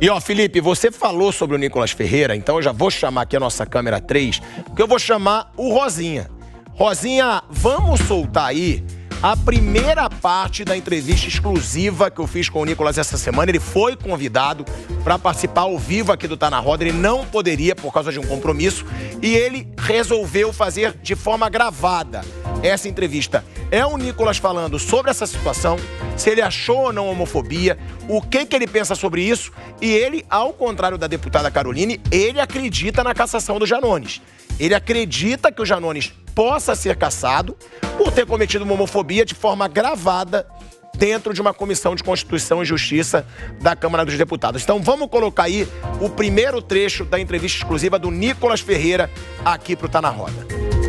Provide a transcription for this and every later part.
E ó, Felipe, você falou sobre o Nicolas Ferreira, então eu já vou chamar aqui a nossa câmera 3, porque eu vou chamar o Rosinha. Rosinha, vamos soltar aí a primeira parte da entrevista exclusiva que eu fiz com o Nicolas essa semana. Ele foi convidado para participar ao vivo aqui do Tá Na Roda. Ele não poderia por causa de um compromisso e ele resolveu fazer de forma gravada essa entrevista. É o Nicolas falando sobre essa situação, se ele achou ou não homofobia, o que ele pensa sobre isso. E ele, ao contrário da deputada Caroline, ele acredita na cassação do Janones. Ele acredita que o Janones possa ser cassado por ter cometido uma homofobia de forma gravada dentro de uma comissão de Constituição e Justiça da Câmara dos Deputados. Então vamos colocar aí o primeiro trecho da entrevista exclusiva do Nicolas Ferreira aqui pro Tá Na Roda.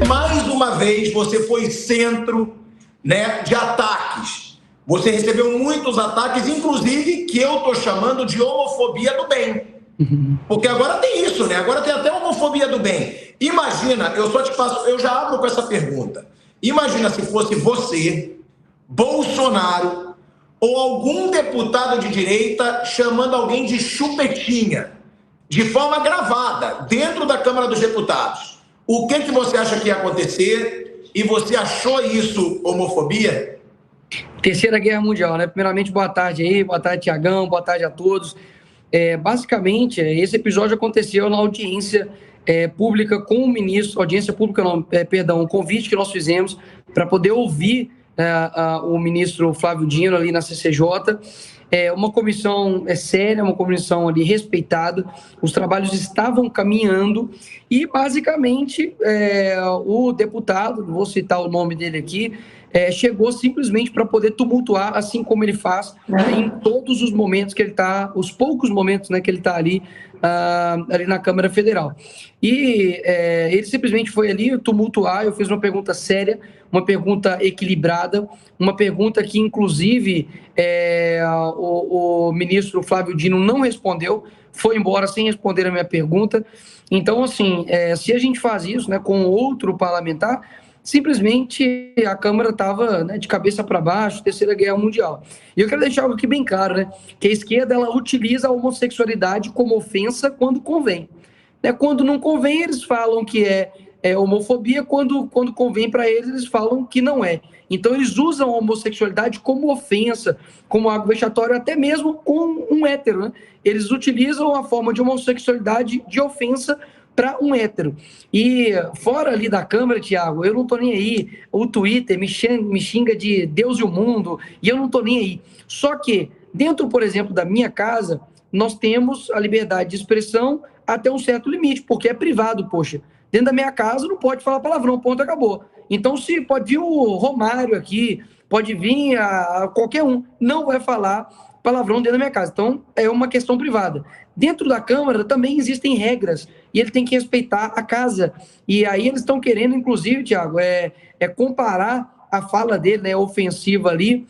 Mais uma vez você foi centro, né, de ataques. Você recebeu muitos ataques, inclusive que eu tô chamando de homofobia do bem. Porque agora tem isso, né? Agora tem até homofobia do bem. Imagina, eu já abro com essa pergunta. Imagina se fosse você, Bolsonaro ou algum deputado de direita chamando alguém de chupetinha, de forma gravada, dentro da Câmara dos Deputados. O que você acha que ia acontecer? E você achou isso homofobia? Terceira Guerra Mundial, né? Primeiramente, boa tarde aí, boa tarde, Tiagão, boa tarde a todos. Basicamente, esse episódio aconteceu na audiência pública com o ministro, audiência pública não, perdão, o convite que nós fizemos para poder ouvir o ministro Flávio Dino ali na CCJ. Uma comissão séria, uma comissão ali respeitada, os trabalhos estavam caminhando e, basicamente, o deputado, vou citar o nome dele aqui, chegou simplesmente para poder tumultuar, assim como ele faz em todos os momentos que ele está, os poucos momentos, né, que ele está ali na Câmara Federal. E ele simplesmente foi ali tumultuar. Eu fiz uma pergunta séria, uma pergunta equilibrada, uma pergunta que, inclusive, o ministro Flávio Dino não respondeu, foi embora sem responder a minha pergunta. Então, assim, se a gente faz isso, né, com outro parlamentar, simplesmente a Câmara estava, né, de cabeça para baixo, Terceira Guerra Mundial. E eu quero deixar algo aqui bem claro, né, que a esquerda ela utiliza a homossexualidade como ofensa quando convém. Né, quando não convém, eles falam que é homofobia, quando convém para eles, eles falam que não é. Então, eles usam a homossexualidade como ofensa, como algo vexatório, até mesmo com um hétero. Né? Eles utilizam a forma de homossexualidade de ofensa para um hétero. E fora ali da Câmara, Tiago, eu não tô nem aí. O Twitter me xinga de Deus e o mundo, e eu não tô nem aí. Só que, dentro, por exemplo, da minha casa, nós temos a liberdade de expressão até um certo limite, porque é privado, poxa. Dentro da minha casa não pode falar palavrão, ponto, acabou. Então, se pode vir o Romário aqui, pode vir qualquer um, não vai falar palavrão dentro da minha casa. Então, é uma questão privada. Dentro da Câmara também existem regras e ele tem que respeitar a casa. E aí eles estão querendo, inclusive, Tiago, comparar a fala dele, né, ofensiva ali,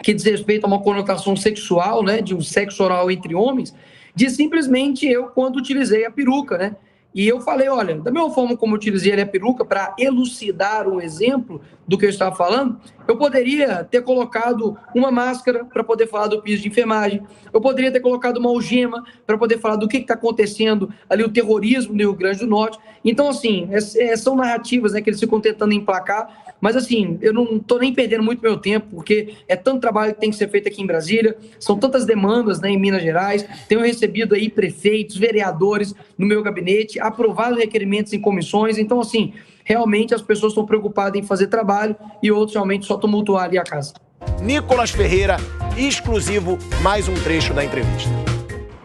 que diz respeito a uma conotação sexual, né, de um sexo oral entre homens, de simplesmente eu quando utilizei a peruca, né? E eu falei, olha, da mesma forma como eu utilizei a peruca para elucidar um exemplo do que eu estava falando, eu poderia ter colocado uma máscara para poder falar do piso de enfermagem, eu poderia ter colocado uma algema para poder falar do que está acontecendo ali, o terrorismo no Rio Grande do Norte. Então, assim, são narrativas, né, que eles ficam tentando emplacar, mas, assim, eu não estou nem perdendo muito meu tempo, porque é tanto trabalho que tem que ser feito aqui em Brasília, são tantas demandas, né, em Minas Gerais, tenho recebido aí prefeitos, vereadores no meu gabinete, aprovado requerimentos em comissões, então, assim, realmente as pessoas estão preocupadas em fazer trabalho e outros realmente só tumultuar ali a casa. Nicolas Ferreira, exclusivo, mais um trecho da entrevista.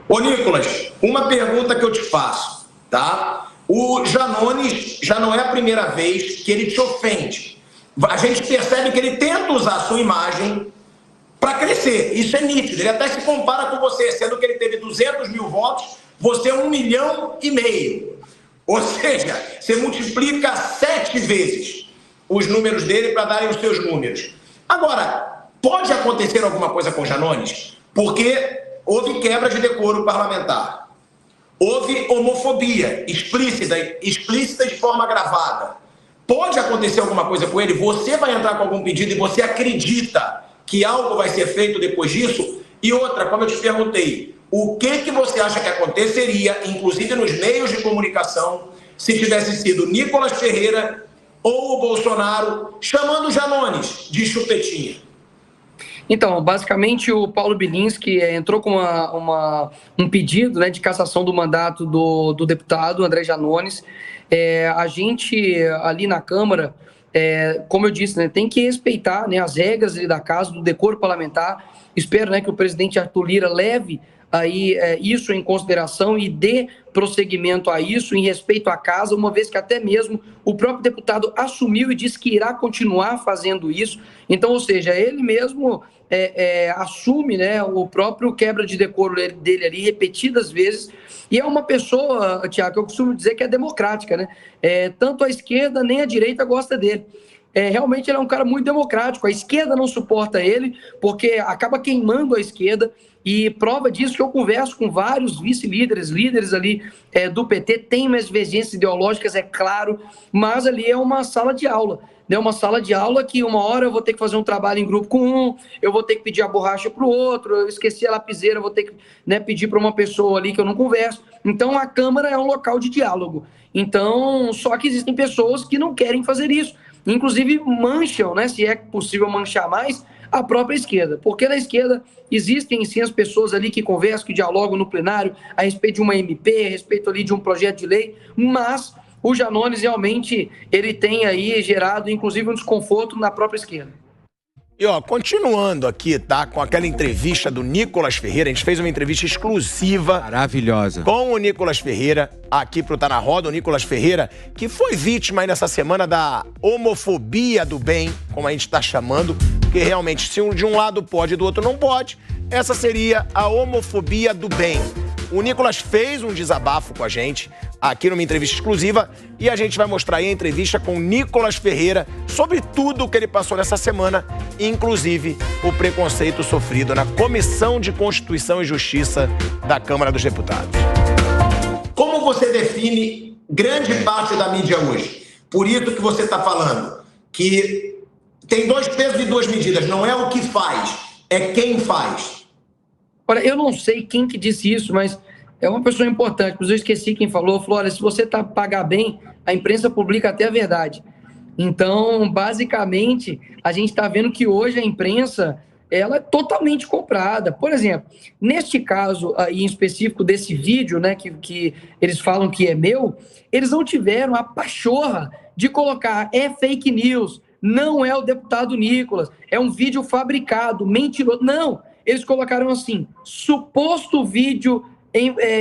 Ô, Nicolas, uma pergunta que eu te faço, tá? O Janones já não é a primeira vez que ele te ofende. A gente percebe que ele tenta usar a sua imagem para crescer. Isso é nítido. Ele até se compara com você, sendo que ele teve 200 mil votos, você 1,5 milhão. Ou seja, você multiplica 7 vezes os números dele para darem os seus números. Agora, pode acontecer alguma coisa com o Janones? Porque houve quebra de decoro parlamentar. Houve homofobia explícita de forma gravada. Pode acontecer alguma coisa com ele? Você vai entrar com algum pedido e você acredita que algo vai ser feito depois disso? E outra, como eu te perguntei, o que você acha que aconteceria, inclusive nos meios de comunicação, se tivesse sido Nicolas Ferreira ou o Bolsonaro chamando Janones de chupetinha? Então, basicamente, o Paulo Bilinski entrou com um pedido, né, de cassação do mandato do deputado André Janones. A gente, ali na Câmara, como eu disse, né, tem que respeitar, né, as regras ali da casa, do decoro parlamentar. Espero, né, que o presidente Arthur Lira leve aí isso em consideração e dê prosseguimento a isso em respeito à casa, uma vez que até mesmo o próprio deputado assumiu e disse que irá continuar fazendo isso. Então, ou seja, ele mesmo assume, né, o próprio quebra de decoro dele ali repetidas vezes, e é uma pessoa, Tiago, que eu costumo dizer que é democrática, né? Tanto a esquerda nem a direita gosta dele. Realmente ele é um cara muito democrático, a esquerda não suporta ele, porque acaba queimando a esquerda, e prova disso que eu converso com vários vice-líderes, líderes ali do PT, tem umas divergências ideológicas, é claro, mas ali é uma sala de aula, né? Uma sala de aula que uma hora eu vou ter que fazer um trabalho em grupo com um, eu vou ter que pedir a borracha para o outro, eu esqueci a lapiseira, eu vou ter que, né, pedir para uma pessoa ali que eu não converso. Então a Câmara é um local de diálogo. Então, só que existem pessoas que não querem fazer isso. Inclusive mancham, né, se é possível manchar mais, a própria esquerda. Porque na esquerda existem sim as pessoas ali que conversam, que dialogam no plenário a respeito de uma MP, a respeito ali de um projeto de lei, mas o Janones realmente ele tem aí gerado inclusive um desconforto na própria esquerda. E ó, continuando aqui, tá? Com aquela entrevista do Nicolas Ferreira, a gente fez uma entrevista exclusiva. Maravilhosa. Com o Nicolas Ferreira, aqui pro Tá Na Roda, o Nicolas Ferreira, que foi vítima aí nessa semana da homofobia do bem, como a gente tá chamando, porque realmente se de um lado pode e do outro não pode, essa seria a homofobia do bem. O Nicolas fez um desabafo com a gente aqui numa entrevista exclusiva e a gente vai mostrar aí a entrevista com o Nicolas Ferreira sobre tudo o que ele passou nessa semana, inclusive o preconceito sofrido na Comissão de Constituição e Justiça da Câmara dos Deputados. Como você define grande parte da mídia hoje? Por isso que você está falando, que tem dois pesos e duas medidas, não é o que faz, é quem faz. Olha, eu não sei quem que disse isso, mas é uma pessoa importante, mas eu esqueci quem falou, olha, se você pagar bem, a imprensa publica até a verdade. Então, basicamente, a gente está vendo que hoje a imprensa, ela é totalmente comprada. Por exemplo, neste caso em específico desse vídeo, né, que eles falam que é meu, eles não tiveram a pachorra de colocar fake news, não é o deputado Nicolas, é um vídeo fabricado, mentiroso. Não, eles colocaram assim, suposto vídeo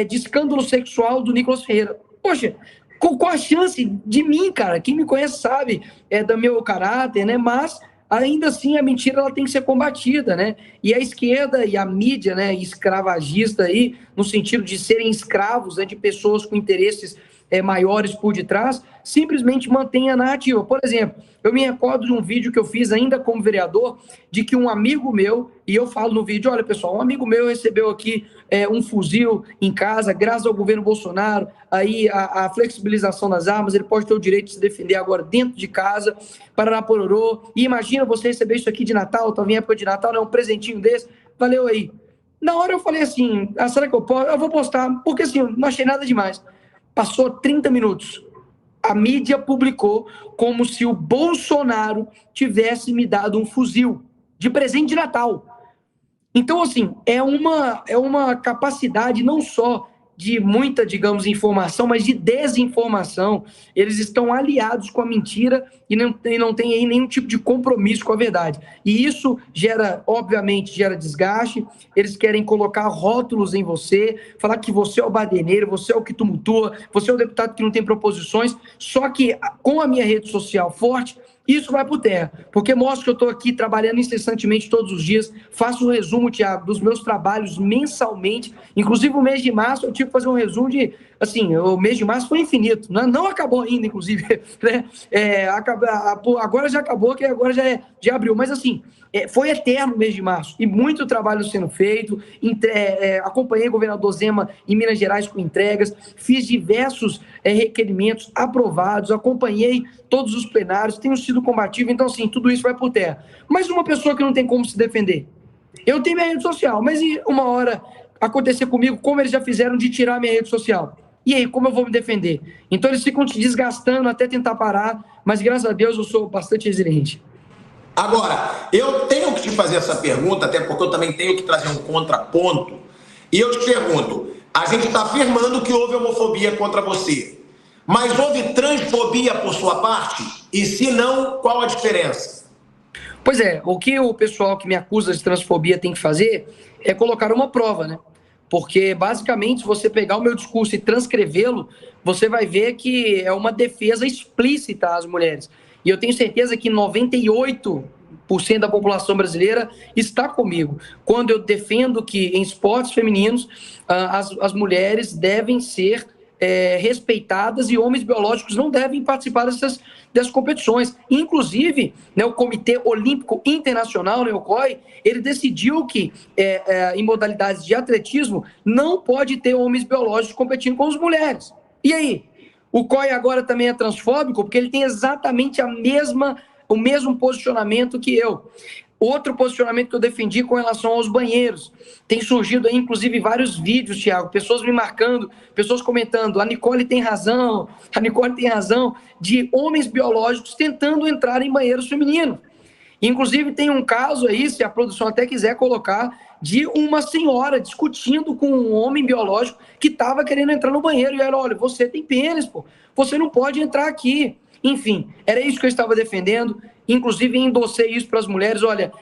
de escândalo sexual do Nicolas Ferreira. Poxa, qual a chance de mim, cara? Quem me conhece sabe do meu caráter, né? Mas, ainda assim, a mentira ela tem que ser combatida, né? E a esquerda e a mídia, né, escravagista aí, no sentido de serem escravos, né, de pessoas com interesses maiores por detrás, simplesmente mantém a narrativa. Por exemplo, eu me recordo de um vídeo que eu fiz ainda como vereador, de que um amigo meu, e eu falo no vídeo, olha pessoal, um amigo meu recebeu aqui um fuzil em casa, graças ao governo Bolsonaro, aí a flexibilização das armas, ele pode ter o direito de se defender agora dentro de casa, parará pororô, e imagina você receber isso aqui de Natal, tá em época de Natal, né, um presentinho desse, valeu aí. Na hora eu falei assim, será que eu posso? Eu vou postar, porque assim, eu não achei nada demais. Passou 30 minutos. A mídia publicou como se o Bolsonaro tivesse me dado um fuzil de presente de Natal. Então, assim, é uma capacidade não só de muita, digamos, informação, mas de desinformação. Eles estão aliados com a mentira e não tem aí nenhum tipo de compromisso com a verdade. E isso obviamente, gera desgaste. Eles querem colocar rótulos em você, falar que você é o baderneiro, você é o que tumultua, você é o deputado que não tem proposições. Só que com a minha rede social forte, isso vai por terra, porque mostra que eu estou aqui trabalhando incessantemente todos os dias, faço um resumo, Thiago, dos meus trabalhos mensalmente, inclusive o mês de março eu tive que fazer um resumo de, assim, o mês de março foi infinito, não acabou ainda, inclusive, né? Agora já acabou, que agora já é de abril, mas assim, foi eterno o mês de março, e muito trabalho sendo feito, acompanhei o governador Zema em Minas Gerais com entregas, fiz diversos requerimentos aprovados, acompanhei todos os plenários, tenho sido combativo, então assim, tudo isso vai por terra. Mas uma pessoa que não tem como se defender, eu tenho minha rede social, mas uma hora acontecer comigo como eles já fizeram de tirar minha rede social. E aí, como eu vou me defender? Então eles ficam te desgastando até tentar parar, mas graças a Deus eu sou bastante resiliente. Agora, eu tenho que te fazer essa pergunta, até porque eu também tenho que trazer um contraponto, e eu te pergunto, a gente está afirmando que houve homofobia contra você, mas houve transfobia por sua parte? E se não, qual a diferença? Pois é, o que o pessoal que me acusa de transfobia tem que fazer é colocar uma prova, né? Porque, basicamente, se você pegar o meu discurso e transcrevê-lo, você vai ver que é uma defesa explícita às mulheres. E eu tenho certeza que 98% da população brasileira está comigo. Quando eu defendo que em esportes femininos as mulheres devem ser respeitadas e homens biológicos não devem participar dessas competições. Inclusive, né, o Comitê Olímpico Internacional, né, o COI, ele decidiu que em modalidades de atletismo não pode ter homens biológicos competindo com as mulheres. E aí? O COI agora também é transfóbico porque ele tem exatamente o mesmo posicionamento que eu. Outro posicionamento que eu defendi com relação aos banheiros. Tem surgido aí, inclusive, vários vídeos, Thiago, pessoas me marcando, pessoas comentando, a Nicole tem razão, de homens biológicos tentando entrar em banheiros femininos. Inclusive, tem um caso aí, se a produção até quiser colocar, de uma senhora discutindo com um homem biológico que estava querendo entrar no banheiro. E ela, olha, você tem pênis, pô, você não pode entrar aqui. Enfim, era isso que eu estava defendendo. Inclusive, endossei isso para as mulheres. Olha,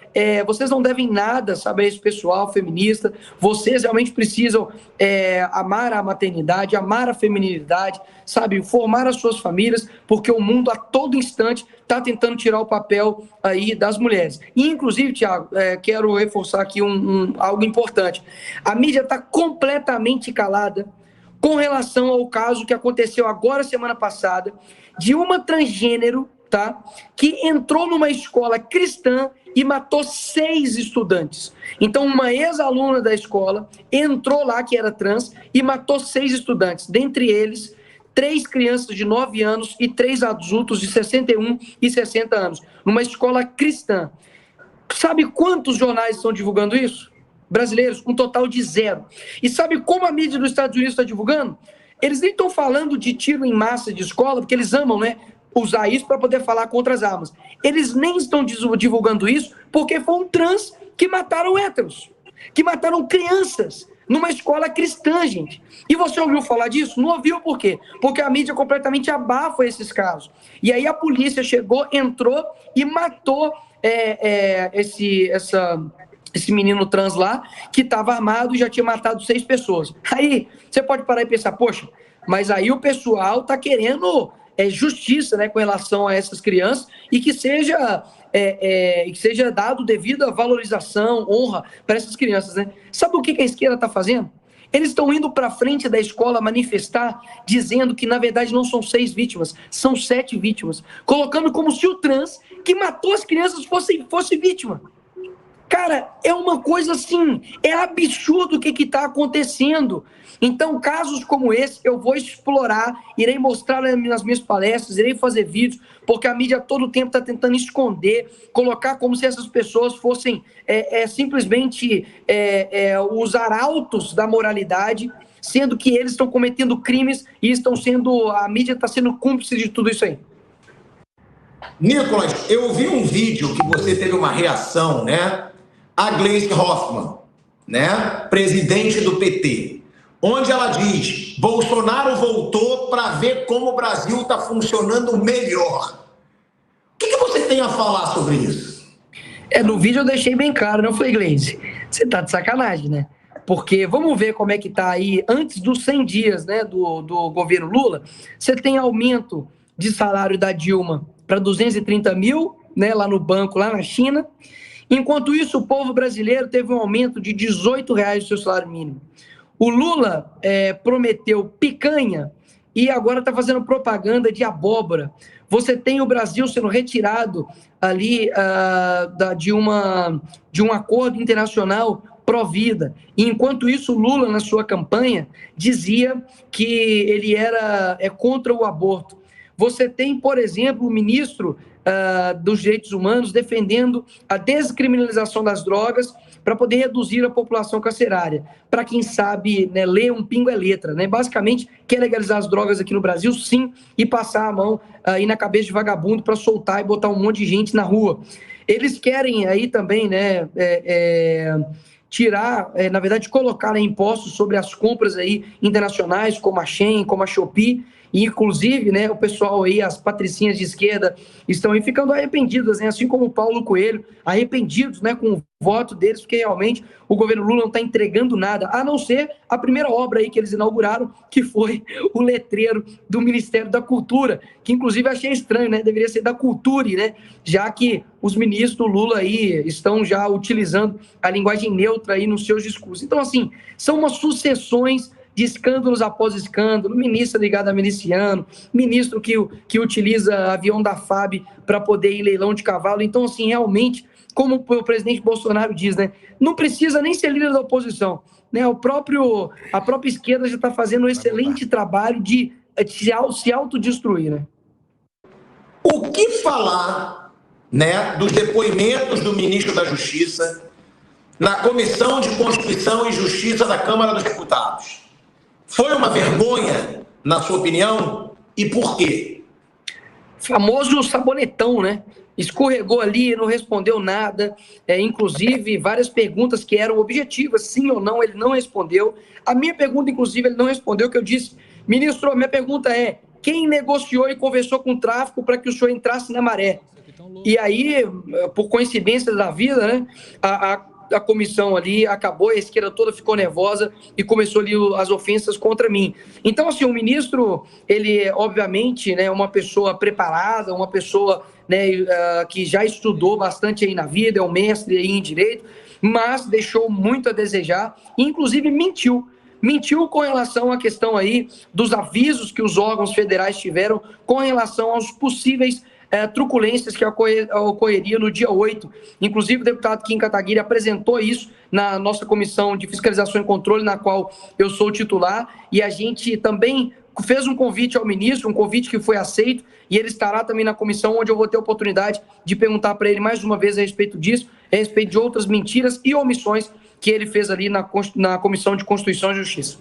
vocês não devem nada saber esse pessoal feminista. Vocês realmente precisam amar a maternidade, amar a feminilidade, sabe? Formar as suas famílias, porque o mundo a todo instante está tentando tirar o papel aí das mulheres. E, inclusive, Thiago, quero reforçar aqui algo importante. A mídia está completamente calada com relação ao caso que aconteceu agora, semana passada, de uma transgênero, tá, que entrou numa escola cristã e matou 6 estudantes. Então, uma ex-aluna da escola entrou lá, que era trans, e matou 6 estudantes. Dentre eles, 3 crianças de 9 anos e 3 adultos de 61 e 60 anos. Numa escola cristã. Sabe quantos jornais estão divulgando isso? Brasileiros, um total de 0. E sabe como a mídia dos Estados Unidos está divulgando? Eles nem estão falando de tiro em massa de escola, porque eles amam, né, usar isso para poder falar contra as armas. Eles nem estão divulgando isso porque foi um trans que mataram héteros, que mataram crianças numa escola cristã, gente. E você ouviu falar disso? Não ouviu por quê? Porque a mídia completamente abafa esses casos. E aí a polícia chegou, entrou e matou esse menino trans lá, que estava armado e já tinha matado 6 pessoas. Aí, você pode parar e pensar, poxa, mas aí o pessoal está querendo justiça, né, com relação a essas crianças e que seja dado devida valorização, honra para essas crianças, né? Sabe o que a esquerda está fazendo? Eles estão indo para frente da escola manifestar, dizendo que, na verdade, não são 6 vítimas, são 7 vítimas, colocando como se o trans que matou as crianças fosse vítima. Cara, é uma coisa assim, é absurdo o que está acontecendo. Então, casos como esse, eu vou explorar, irei mostrar nas minhas palestras, irei fazer vídeos, porque a mídia todo o tempo está tentando esconder, colocar como se essas pessoas fossem simplesmente os arautos da moralidade, sendo que eles estão cometendo crimes e a mídia está sendo cúmplice de tudo isso aí. Nicolas, eu vi um vídeo que você teve uma reação, né? A Gleisi Hoffmann, né? Presidente do PT, onde ela diz: Bolsonaro voltou para ver como o Brasil está funcionando melhor. O que você tem a falar sobre isso? No vídeo eu deixei bem claro, não foi, Gleisi? Você tá de sacanagem, né? Porque vamos ver como é que tá aí, antes dos 100 dias, né, do governo Lula, você tem aumento de salário da Dilma para 230 mil, né, lá no banco, lá na China. Enquanto isso, o povo brasileiro teve um aumento de R$18 do seu salário mínimo. O Lula prometeu picanha e agora está fazendo propaganda de abóbora. Você tem o Brasil sendo retirado ali de um acordo internacional pró-vida. E enquanto isso, o Lula, na sua campanha, dizia que ele é contra o aborto. Você tem, por exemplo, o ministro dos direitos humanos, defendendo a descriminalização das drogas para poder reduzir a população carcerária. Para quem sabe, né, ler um pingo é letra, né? Basicamente, quer legalizar as drogas aqui no Brasil, sim, e passar a mão aí na cabeça de vagabundo para soltar e botar um monte de gente na rua. Eles querem aí também, né, tirar, na verdade, colocar, né, impostos sobre as compras aí internacionais, como a Shein, como a Shopee, e, inclusive, né, o pessoal aí, as patricinhas de esquerda, estão aí ficando arrependidas, né, assim como o Paulo Coelho, arrependidos, né, com o voto deles, porque realmente o governo Lula não está entregando nada, a não ser a primeira obra aí que eles inauguraram, que foi o letreiro do Ministério da Cultura, que inclusive achei estranho, né, deveria ser da Culture, né, já que os ministros do Lula aí estão já utilizando a linguagem neutra aí nos seus discursos. Então, assim, são umas sucessões de escândalos após escândalo, ministro ligado a miliciano, ministro que utiliza avião da FAB para poder ir em leilão de cavalo. Então, assim, realmente, como o presidente Bolsonaro diz, né, não precisa nem ser líder da oposição, né, a própria esquerda já está fazendo um excelente trabalho de se autodestruir, né? O que falar, né, dos depoimentos do ministro da Justiça na Comissão de Constituição e Justiça da Câmara dos Deputados? Foi uma vergonha, na sua opinião? E por quê? Famoso sabonetão, né? Escorregou ali, não respondeu nada, inclusive várias perguntas que eram objetivas, sim ou não, ele não respondeu. A minha pergunta, inclusive, ele não respondeu, que eu disse, ministro, a minha pergunta é, quem negociou e conversou com o tráfico para que o senhor entrasse na Maré? E aí, por coincidência da vida, né, a comissão ali acabou, a esquerda toda ficou nervosa e começou ali as ofensas contra mim. Então, assim, o ministro, ele é, obviamente, né, uma pessoa preparada, uma pessoa, né, que já estudou bastante aí na vida, é um mestre aí em direito, mas deixou muito a desejar, inclusive mentiu com relação à questão aí dos avisos que os órgãos federais tiveram com relação aos possíveis truculências que ocorreria no dia 8. Inclusive, o deputado Kim Kataguiri apresentou isso na nossa Comissão de Fiscalização e Controle, na qual eu sou titular, e a gente também fez um convite ao ministro, um convite que foi aceito, e ele estará também na comissão, onde eu vou ter a oportunidade de perguntar para ele mais uma vez a respeito disso, a respeito de outras mentiras e omissões que ele fez ali na Comissão de Constituição e Justiça.